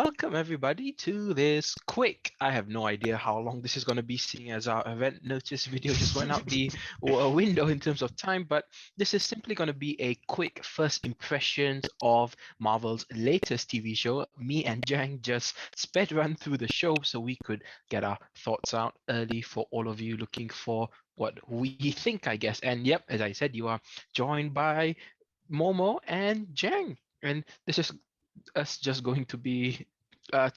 welcome everybody to this quick. I have no idea how long this is going to be, seeing as our event notice video just went out the window in terms of time. But this is simply going to be a quick first impressions of Marvel's latest TV show. Me and Jang just sped run through the show so we could get our thoughts out early for all of you looking for what we think, I guess. And yep, as I said, you are joined by Momo and Jang. And this is us just going to be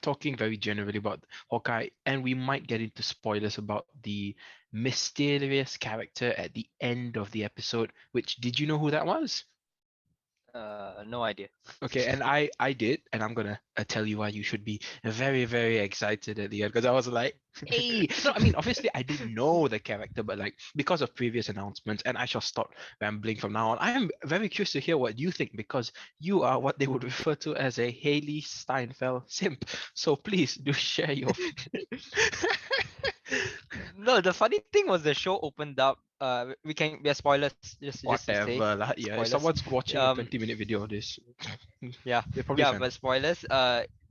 talking very generally about Hawkeye, and we might get into spoilers about the mysterious character at the end of the episode. Which, did you know who that was? No idea. Okay, and I did, and I'm gonna tell you why you should be very, very excited at the end, because I was like, hey, no, I mean, obviously I didn't know the character, but like because of previous announcements, and I shall stop rambling from now on. I am very curious to hear what you think, because you are what they would refer to as a Haley Steinfeld simp. So please do share your. No, the funny thing was the show opened up. We have spoilers. Just to say. Whatever, yeah. If Spoilers. someone's watching a 20-minute video of this, yeah, they're probably fans. but spoilers.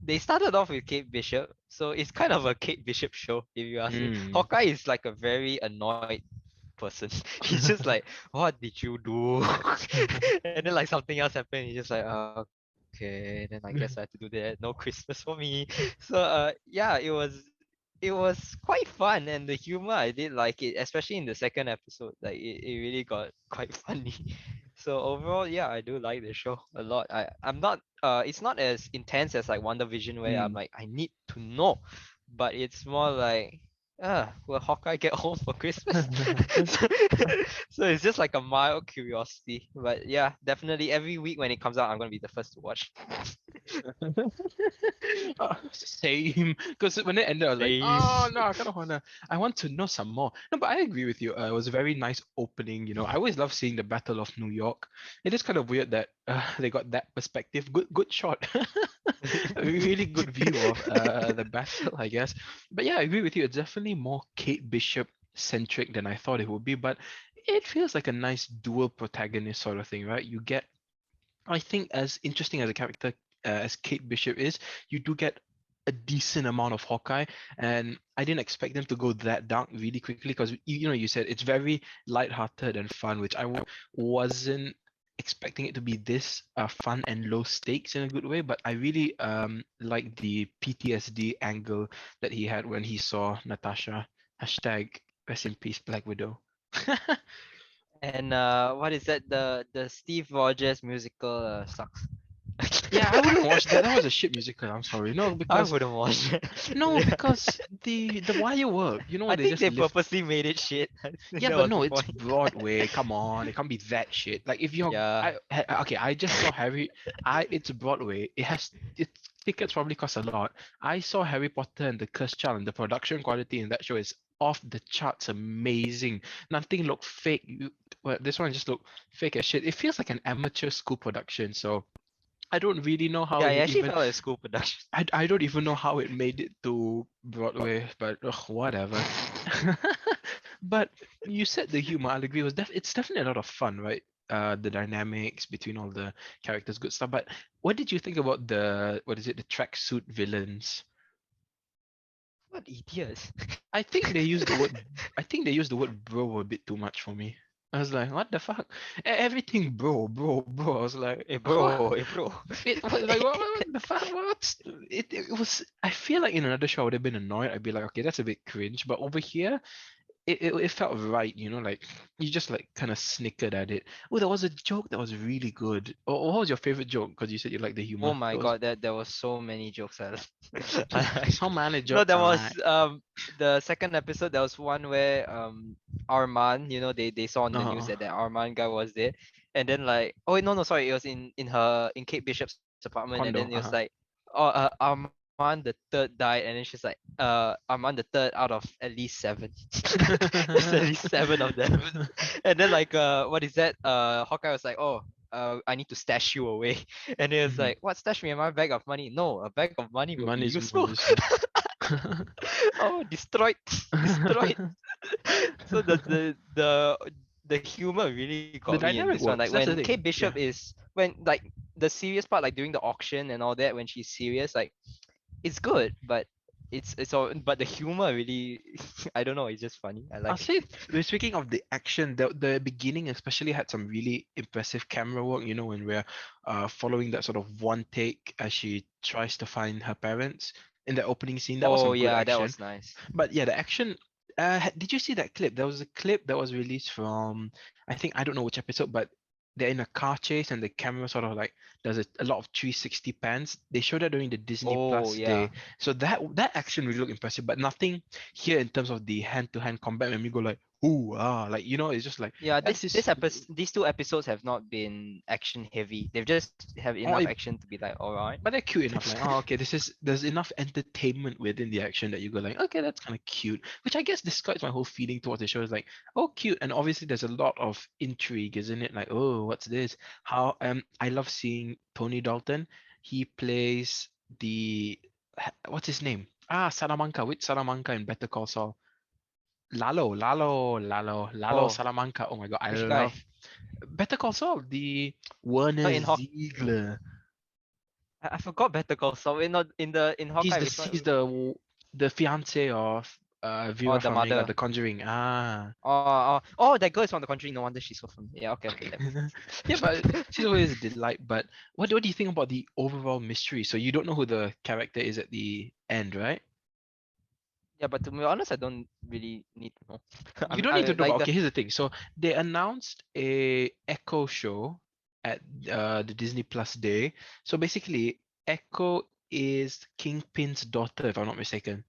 They started off with Kate Bishop, so it's kind of a Kate Bishop show, if you ask me. Hawkeye is like a very annoyed person. He's just like, what did you do? And then like something else happened. He's just like, okay, then I guess I have to do that. No Christmas for me. So yeah, it was quite fun, and the humor, I did like it, especially in the second episode. Like it really got quite funny. So overall, yeah, I do like the show a lot. I'm not it's not as intense as like WandaVision, where I'm like, I need to know, but it's more like, will Hawkeye get home for Christmas? So it's just like a mild curiosity. But yeah, definitely every week when it comes out, I'm gonna be the first to watch. Same, because when it ended, I was like, oh no, I want to know some more. No, but I agree with you. It was a very nice opening. You know, I always love seeing the Battle of New York. It is kind of weird that they got that perspective. Good shot. A really good view of the battle, I guess. But yeah, I agree with you. It's definitely more Kate Bishop centric than I thought it would be, but it feels like a nice dual protagonist sort of thing, right? You get, I think, as interesting as a character as Kate Bishop is, you do get a decent amount of Hawkeye, and I didn't expect them to go that dark really quickly, because you said it's very lighthearted and fun, which I wasn't expecting it to be this fun and low stakes in a good way. But I really like the PTSD angle that he had when he saw Natasha. Hashtag rest in peace, Black Widow. And what is that? The Steve Rogers musical sucks. Yeah, I wouldn't watch that. That was a shit musical. I'm sorry. No, because I wouldn't watch it. No, because the wire work. You know, I think they purposely made it shit. Yeah, but no, it's Broadway. Come on, it can't be that shit. Like if you're, okay, I just saw Harry. It's Broadway. Tickets probably cost a lot. I saw Harry Potter and the Cursed Child, and the production quality in that show is off the charts, amazing. Nothing looked fake. This one just looked fake as shit. It feels like an amateur school production. So I don't really know how. Yeah, I actually felt like a school production. I don't even know how it made it to Broadway, but whatever. But you said the humor, I'll agree, it's definitely a lot of fun, right? The dynamics between all the characters, good stuff. But what did you think about the tracksuit villains? What idiots! I think they used the word bro a bit too much for me. I was like, what the fuck? Everything bro. I was like, hey bro. It was like, what the fuck? What? It was, I feel like in another show I would have been annoyed. I'd be like, okay, that's a bit cringe. But over here, it felt right, like you just like kind of snickered at it. Oh, there was a joke that was really good. Or what was your favorite joke? Because you said you like the humor. Oh my god, there was so many jokes. So many jokes. No, there was the second episode. There was one where Arman, they saw on the news that Arman guy was there, and then like, oh no, sorry, it was in Kate Bishop's apartment, and then it was like, Arman the third died, and then she's like, Arman the third out of at least 7. There's at least 7 of them. And then like, what is that? Hawkeye was like, I need to stash you away. And it was like, what, stash me in my bag of money? No, a bag of money will be useful. Oh, destroyed. So the humor really got me in this one. Like when Kate Bishop is, when like the serious part, like during the auction and all that, when she's serious, like it's good, but it's all, but the humor really I don't know, it's just funny. I I'll like say, it. speaking of the action, the beginning especially had some really impressive camera work. You know, when we're following that sort of one take as she tries to find her parents in the opening scene. That was Oh some good yeah, that action. was nice. But yeah, the action. Did you see that clip? There was a clip that was released from, I think, I don't know which episode, but they're in a car chase and the camera sort of like does a lot of 360 pans. They showed that during the Disney Oh Plus day, yeah. so that action really looked impressive. But nothing here in terms of the hand-to-hand combat when we go like, ooh ah, like it's just like Yeah, that's this just episode, these two episodes have not been action heavy. They've just have enough oh, action to be like, all right. but they're cute enough. Like, oh, okay, there's enough entertainment within the action that you go like, okay, that's kind of cute. Which I guess describes my whole feeling towards the show is like, oh, cute. And obviously, there's a lot of intrigue, isn't it? Like, oh, what's this? How I love seeing Tony Dalton. He plays the what's his name? Ah, Salamanca. Which Salamanca in Better Call Saul? Lalo Oh, Salamanca. Oh my God, I which guy? love Better Call Saul. The Werner In Hawk, Ziegler. I forgot Better Call Saul. In not in the in He's Hawkeye, the which one? he's the fiance of Oh, Vera the Farmiga, The mother. Conjuring. Ah. Oh, that girl is from The Conjuring. No wonder she's so familiar. Yeah, okay, that makes Yeah, but sense. she's always a delight. But what do you think about the overall mystery? So you don't know who the character is at the end, right? Yeah, but to be honest, I don't really need to know. You don't need to I know, but like the. okay, here's the thing. So they announced a Echo show at the Disney Plus Day. So basically, Echo is Kingpin's daughter, if I'm not mistaken.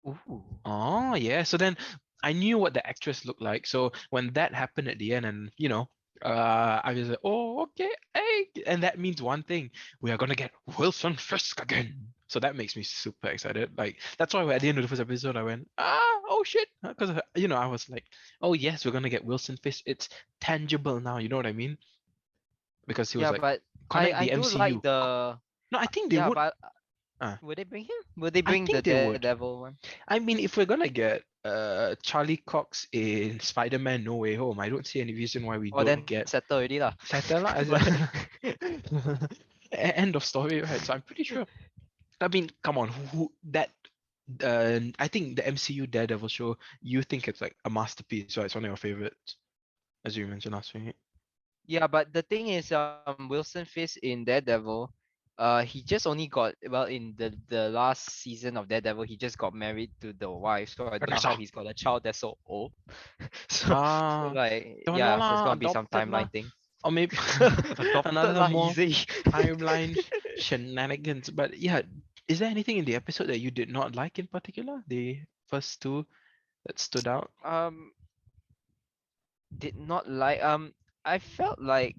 Ooh. Oh, yeah. So then I knew what the actress looked like. So when that happened at the end, and I was like, oh, okay, hey, and that means one thing: we are gonna get Wilson Fisk again. So that makes me super excited. Like that's why at the end of the first episode, I went, oh shit, because I was like, oh yes, we're gonna get Wilson Fisk. It's tangible now. You know what I mean? Because he was Yeah, like, but connect I the do like MCU. the. No, I think they Yeah, would. but Uh, would they bring him? Would they I bring the think they would. Daredevil one? I mean, if we're gonna get Charlie Cox in Spider-Man No Way Home, I don't see any reason why we Oh, don't then get settle already lah. Satella as But end of story, right? So I'm pretty sure. I mean, come on, who that I think the MCU Daredevil show, you think it's like a masterpiece, right? It's one of your favorites, as you mentioned last week. yeah, but the thing is, Wilson Fisk in Daredevil, he just only got, well, in the last season of Daredevil, he just got married to the wife, so I don't know how Teresa. he's got a child that's so old. So Ah, like, don't know yeah, so it's lah, gonna be some adopted lah, timeline thing. or maybe Adopted another lah, more easy. timeline shenanigans. But yeah, is there anything in the episode that you did not like in particular? The first two that stood out? um, did not like. I felt like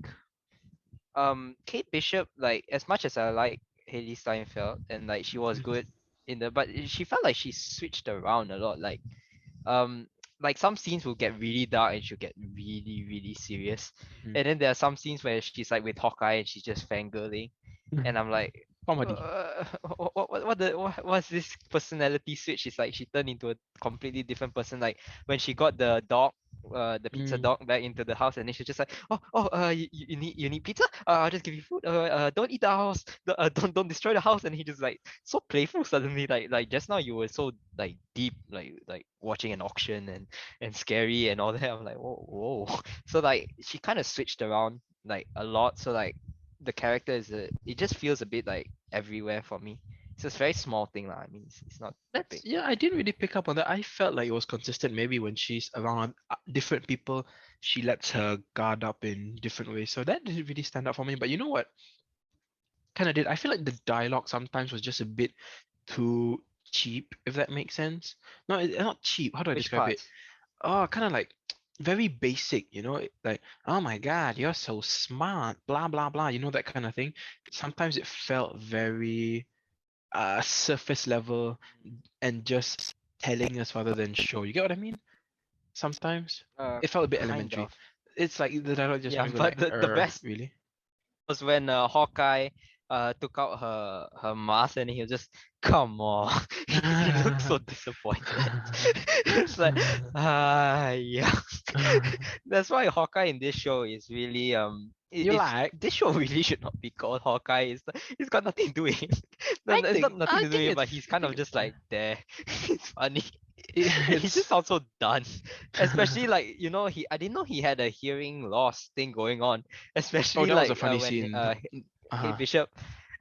Kate Bishop, like, as much as I like Haley Steinfeld and like she was good in the, but she felt like she switched around a lot. Um like some scenes will get really dark and she'll get really really serious, Mm. and then there are some scenes where she's like with Hawkeye and she's just fangirling, and I'm like, Comedy. what's this personality switch? It's like she turned into a completely different person. Like when she got the dog, the pizza Mm. dog back into the house, and then she's just like, you need pizza? I'll just give you food. Don't eat the house. Don't destroy the house. And he just like so playful suddenly. Like just now you were so like deep, like watching an auction and scary and all that. I'm like, whoa. So like she kind of switched around like a lot. So like the character it just feels a bit like everywhere for me. It's just very small thing lah. I mean, it's not that That's big. yeah, I didn't really pick up on that. I felt like it was consistent. Maybe when she's around different people, she lets her guard up in different ways. So that didn't really stand out for me. But you know what? Kind of did. I feel like the dialogue sometimes was just a bit too cheap, if that makes sense. No, not cheap. How do I Which describe it? parts? Oh, kind of like very basic, like, oh my God, you're so smart, blah blah blah, that kind of thing. Sometimes it felt very surface level and just telling us rather than show. You get what I mean? Sometimes it felt a bit Kind elementary. of. It's like the dialogue just Yeah, makes me go but like, the best really? was when Hawkeye took out her mask and he was just, come on. He looked so disappointed. It's like, yeah. That's why Hawkeye in this show is really You like? this show really should not be called Hawkeye. It's got nothing to do with him. No, I no, it's not think nothing I to do with think him, but it's he's I kind of think just like there. It's funny. And he just it's sounds so done. Especially like, he I didn't know he had a hearing loss thing going on. oh, Especially that was a like funny when scene. Kate Uh-huh. Bishop.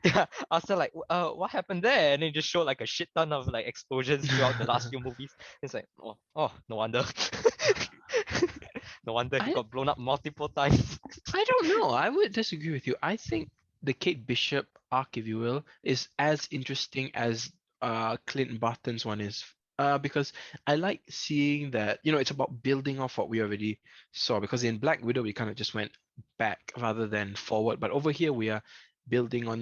Yeah, I was like, what happened there? And then just showed like a shit ton of like explosions throughout the last few movies. It's like, oh, no wonder. No wonder he I got blown up multiple times. I don't know. I would disagree with you. I think the Kate Bishop arc, if you will, is as interesting as Clint Barton's one is. Because I like seeing that, it's about building off what we already saw. Because in Black Widow, we kind of just went back rather than forward. But over here, we are building on,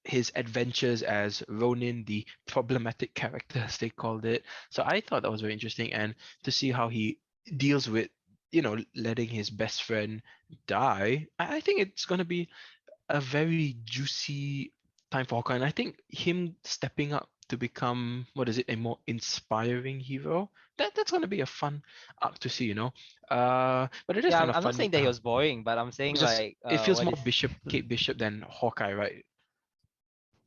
his adventures as Ronin, the problematic character, as they called it. So I thought that was very interesting. And to see how he deals with, letting his best friend die, I think it's gonna be a very juicy time for Hawkeye. And I think him stepping up to become, what is it, a more inspiring hero, that's gonna be a fun arc to see, But it is Yeah, kind of I'm not funny. saying that he was boring, but I'm saying It's just like it feels what more is Kate Bishop than Hawkeye, right?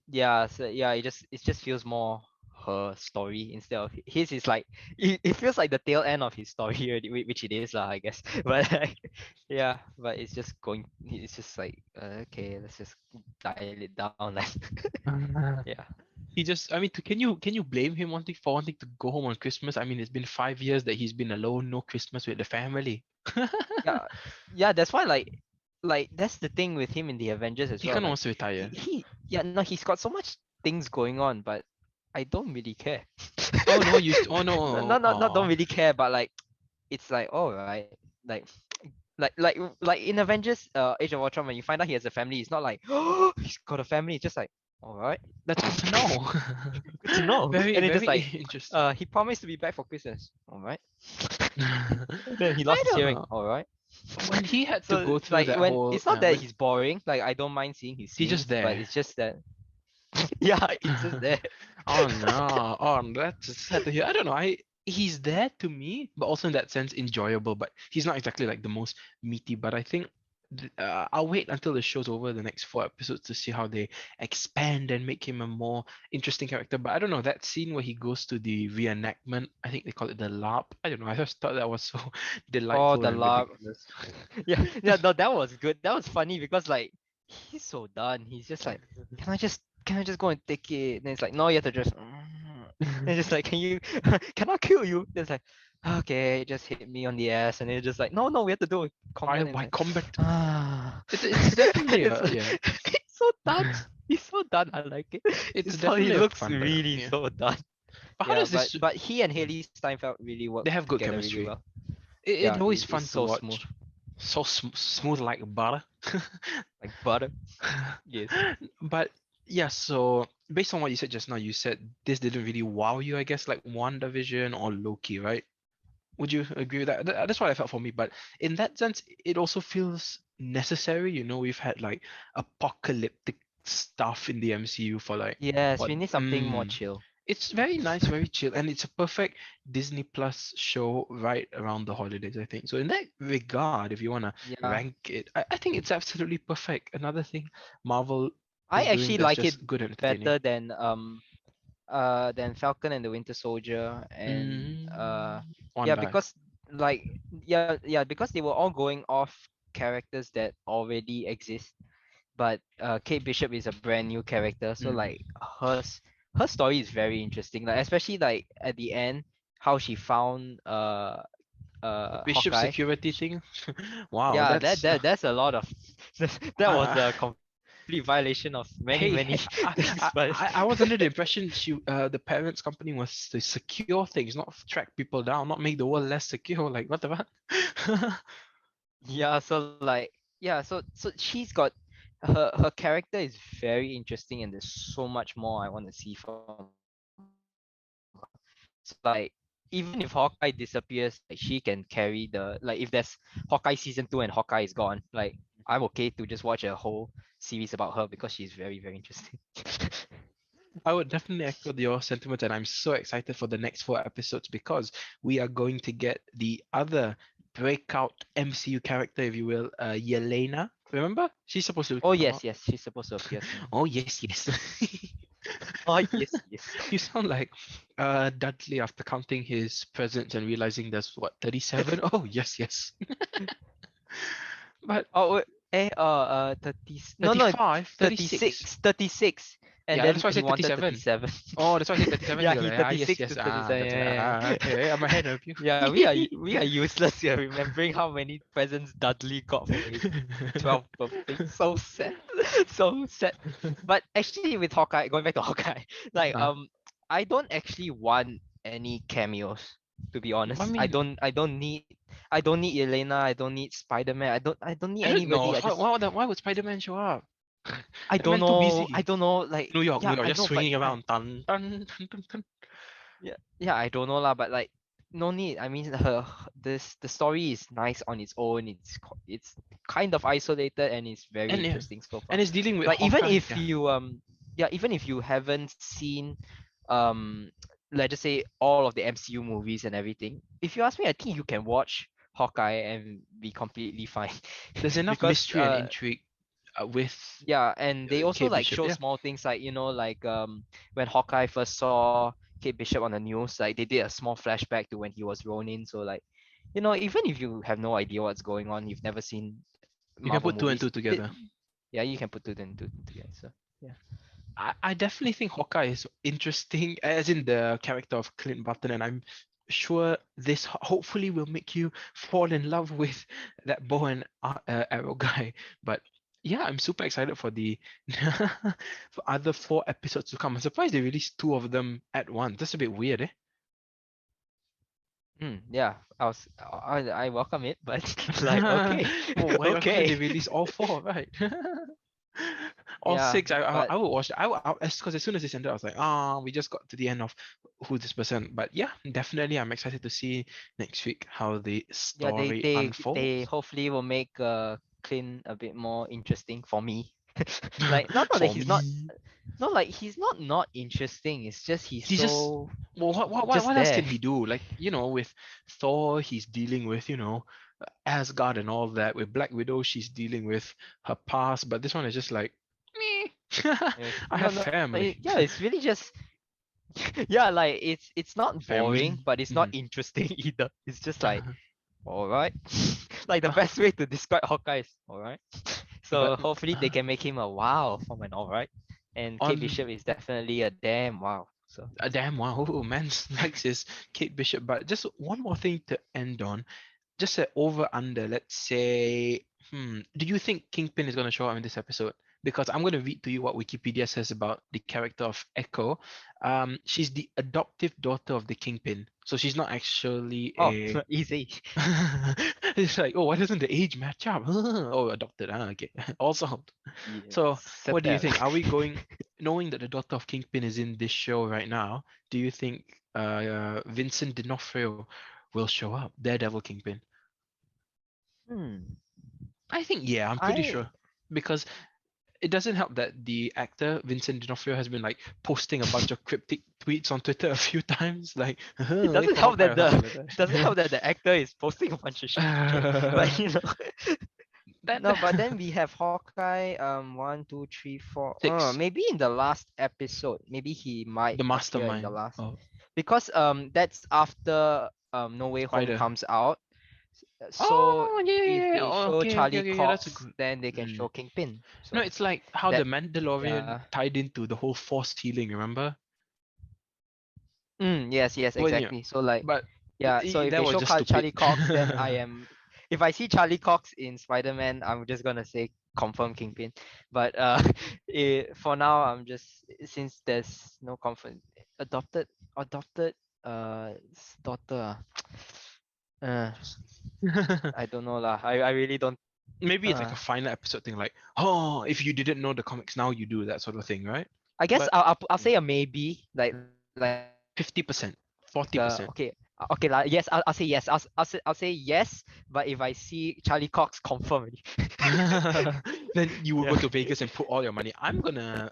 yeah, so yeah, it just feels more her story instead of his is like it feels like the tail end of his story already, which it is lah, I guess. But like, yeah, but it's just like okay, let's just dial it down like Uh, yeah. He just, I mean, can you blame him wanting to go home on Christmas? I mean, it's been 5 years that he's been alone, no Christmas with the family. Yeah, yeah, that's why like that's the thing with him in the Avengers as He well. kind of Like wants to retire. he yeah, no, he's got so much things going on, but I don't really care. Oh no, oh No, no, no, not don't oh. really care, but like it's like all right, like in Avengers, Age of Ultron, when you find out he has a family, it's not like oh he's got a family. It's just like all right, That's good to know. good to know. Very, And then very just like interesting. he promised to be back for Christmas. All right. And then he I lost his don't hearing. know. All right. When he had to So go through like that when whole, it's not that when he's boring, like I don't mind seeing his he's just scenes, but there. it's just that yeah, it's just there. Oh no, oh that's sad to hear. I don't know. He's there to me, but also in that sense enjoyable. But he's not exactly like the most meaty. But I think I'll wait until the show's over, the next 4 episodes, to see how they expand and make him a more interesting character. But I don't know, that scene where he goes to the reenactment, I think they call it the LARP. I don't know. I just thought that was so Oh, delightful the and love. ridiculous. Yeah, yeah, no, that was good. That was funny because like he's so done. He's just like, can I just go and take it? And it's like, no, you have to just. And just like, can I kill you? It's like, okay, just hit me on the ass, and it's just like, no, we have to do a Why combat. And it's why like, combat? ah, It's definitely it's a like, yeah. he's so done. He's so done. I like it. It's How he definitely a looks fun time. really Yeah. so done. But how Yeah, does but this? but he and Haley Steinfeld really work They have good together really chemistry. well. It's Yeah, always it's fun to so smooth, watch. So smooth like butter. like butter. Yes. But yeah, so based on what you said just now, you said this didn't really wow you, I guess, like WandaVision or Loki, right? Would you agree with that? That's what I felt for me. But in that sense, it also feels necessary. We've had like apocalyptic stuff in the MCU for like Yes, what? we need something more chill. It's very nice, very chill, and it's a perfect Disney Plus show right around the holidays, I think. So in that regard, if you wanna Yeah, rank it, I think it's absolutely perfect. Another thing Marvel I is doing actually that's like it just good and entertaining. better than Falcon and the Winter Soldier and yeah, Wanda. because like yeah because they were all going off characters that already exist, but Kate Bishop is a brand new character, so Mm. like her story is very interesting, like especially like at the end how she found The Bishop Hawkeye. security thing. Wow, Yeah, that's that's a lot of that was uh, a complete violation of many hey, many hey I, things, I but I was under the impression the parents company was to secure things, not track people down, not make the world less secure. Like what the fuck? yeah, so like yeah, so she's got her character is very interesting, and there's so much more I want to see from her. So like even if Hawkeye disappears, like she can carry the like if there's Hawkeye season 2 and Hawkeye is gone, like I'm okay to just watch a whole series about her because she's very, very interesting. I would definitely echo your sentiments, and I'm so excited for the next 4 episodes because we are going to get the other breakout MCU character, if you will, Yelena. Remember? She's supposed to Oh come yes, out. yes, she's supposed to appear soon. Oh yes, yes. Oh yes, yes. You sound like Dudley after counting his presents and realizing there's what, 37? Oh yes, yes. But Oh wait, 30. No, no, 35, 36. 36, 36, and Yeah, then that's why I he said wanted 37. 37. Oh, that's why I said 37. Yeah, You go he like, ah, yes, 36 yes, to ah, 37. that's right. Yeah, Ah, yeah, okay, I'm ahead of you. yeah. We are useless here, remembering how many presents Dudley got for his 12th birthday. So sad, so sad. But actually, with Hawkeye, going back to Hawkeye, like Uh, I don't actually want any cameos. To be I honest, mean, I don't need Elena. I don't need Spider Man. I don't need I don't know. anybody. Why would Spider-Man show up? I The don't man too know. I busy. don't know. Like, New yeah, York, I just know, but swinging around. Dun, dun, dun, dun, dun. yeah, I don't know lah. But like, no need. I mean, the story is nice on its own. It's kind of isolated and it's very And yeah, interesting so far. and it's dealing with Like, even Hawkeye. if Yeah. you yeah, even if you haven't seen um let's just say all of the MCU movies and everything, if you ask me, I think you can watch Hawkeye and be completely fine. There's enough Because mystery and intrigue with yeah, and they also Kate like Bishop. show Yeah. small things like, like when Hawkeye first saw Kate Bishop on the news, like they did a small flashback to when he was Ronin. So like, even if you have no idea what's going on, you've never seen You can Marvel put two and movies, two together. yeah, you can put two and two together. So yeah. I definitely think Hawkeye is interesting, as in the character of Clint Barton, and I'm sure this hopefully will make you fall in love with that bow and arrow guy. But yeah, I'm super excited for the for other 4 episodes to come. I'm surprised they released 2 of them at once. That's a bit weird, eh? Yeah, I welcome it, but like okay, Well, why couldn't they okay, release all 4, right? All yeah, 6. I but would watch. Because as soon as this ended, I was like, we just got to the end of who this person. But yeah, definitely, I'm excited to see next week how the yeah, story they unfolds. hopefully will make Clint a bit more interesting for me. Like, not that For he's not, me, not like he's not interesting. It's just he's he's just so well, just what else there. can he do? Like, with Thor, he's dealing with Asgard and all that. With Black Widow, she's dealing with her past. But this one is just like me. Yes. I No, have no, family. yeah, it's really just yeah, like it's not boring, Family. but it's not Mhm. interesting either. It's just like, all right. Like the best way to describe Hawkeye is all right. But So hopefully they can make him a wow from an all right. And Kate on Bishop is definitely a damn wow. So a damn wow, man likes his Kate Bishop. But just one more thing to end on. Just a over under, let's say, do you think Kingpin is going to show up in this episode? Because I'm going to read to you what Wikipedia says about the character of Echo. She's the adoptive daughter of the Kingpin, so she's not actually oh, a. easy. It's like, oh, why doesn't the age match up? Oh, adopted. Okay, also. Yes, So, what do you settle. think? Are we going, knowing that the daughter of Kingpin is in this show right now? Do you think Vincent D'Onofrio will show up, Daredevil Kingpin? Hmm. I think yeah, I'm pretty I sure because it doesn't help that the actor Vincent D'Onofrio has been like posting a bunch of cryptic tweets on Twitter a few times, like it wait doesn't for help Hawkeye that or something the like it doesn't help that the actor is posting a bunch of shit. But that. no, but then we have Hawkeye, 1, 2, 3, 4. Six, Maybe in the last episode, maybe he might the appear in the mastermind last, of because that's after No Way Home Spider. comes out. So Oh yeah, if yeah, yeah. they Oh, show okay, okay, Charlie okay. Yeah, that's a Cox, good. then they can Mm. show Kingpin. No, So it's like how the that Mandalorian yeah. tied into the whole Force healing. Remember? Yes, yes, When you, exactly. So like, but yeah, so if that they was show just stupid. Charlie Cox, then I am. If I see Charlie Cox in Spider-Man, I'm just gonna say confirm Kingpin. But for now, I'm just, since there's no confirm, adopted daughter. Uh, I don't know lah. I really don't. Maybe it's like Uh, a final episode thing, like, oh, if you didn't know the comics, now you do, that sort of thing, right? I guess But I'll say a maybe. Like 50%, okay, 40%. okay lah. Yes, I'll say yes. I'll say yes. But if I see Charlie Cox, confirm already. Then you will Yeah. go to Vegas and put all your money. I'm gonna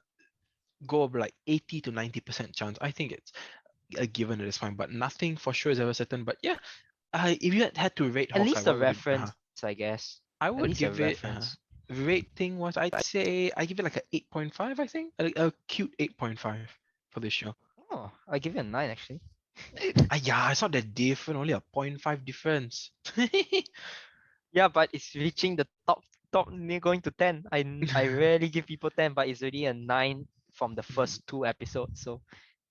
go like 80 to 90% chance. I think it's a given at this point, but nothing for sure is ever certain. But yeah, if you had to rate At Hawkeye, least a what would you? reference, I guess. I At would least a give it reference. rating was, I'd say, I give it like a 8.5, I think. A cute 8.5 for this show. Oh, I give it a 9 actually. Yeah, it's not that different, only a point 0.5 difference. Yeah, but it's reaching the top near going to 10. I rarely give people 10, but it's already a 9 from the first 2 episodes. So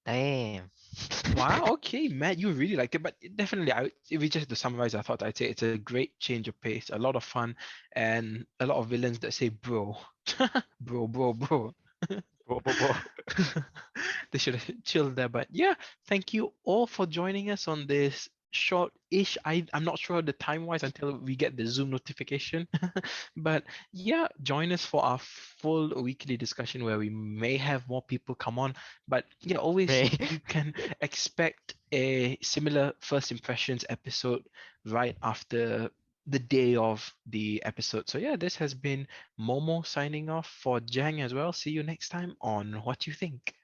damn. Wow, okay, Matt, you really liked it, but definitely, if we just to summarize, I thought I'd say it's a great change of pace, a lot of fun, and a lot of villains that say bro, bro, bro, bro. Bro, bro, bro. They should have chilled there, but yeah, thank you all for joining us on this short-ish. I'm not sure the time-wise until we get the Zoom notification, but yeah, join us for our full weekly discussion where we may have more people come on. But yeah, always May. you can expect a similar first impressions episode right after the day of the episode. So yeah, this has been Momo signing off for Jang as well. See you next time on What You Think.